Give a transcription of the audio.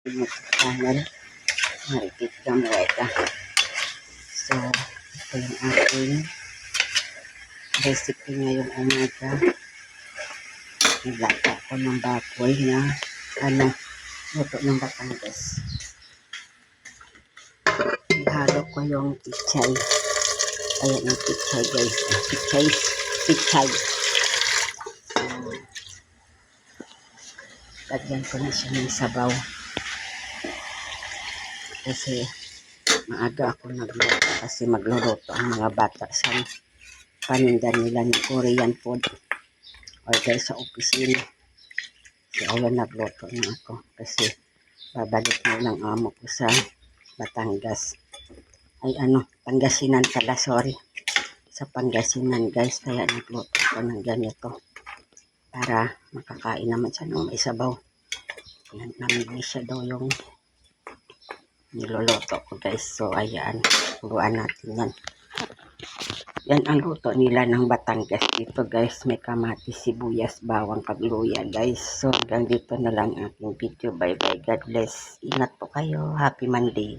channel Maritit Gamreta. So, ito yung aking recipe ngayong umaga. Naglata ko ng baboy na luto ng Batangas. Ihalo ko yung pichay. Ayan yung pichay guys. Pichay. Lagyan ko na siya ng sabaw. Kasi maaga ako nagluto kasi magluluto ang mga bata sa paninda nila ng Korean food order sa opisina. So ayan, nagluto na ako kasi babalik na lang amo ko sa Batangas. Pangasinan pala, sorry. Sa Pangasinan guys, kaya nagluto ko ng ganito para makakain naman siya ng may sabaw. Namigli siya daw yung niluluto ko guys. So ayan, luruan natin yan. Yan ang luto nila ng Batangas dito guys. May kamatis, sibuyas, bawang, pagluya guys. So hanggang dito na lang aking video. Bye bye, God bless. Ingat po kayo. Happy Monday.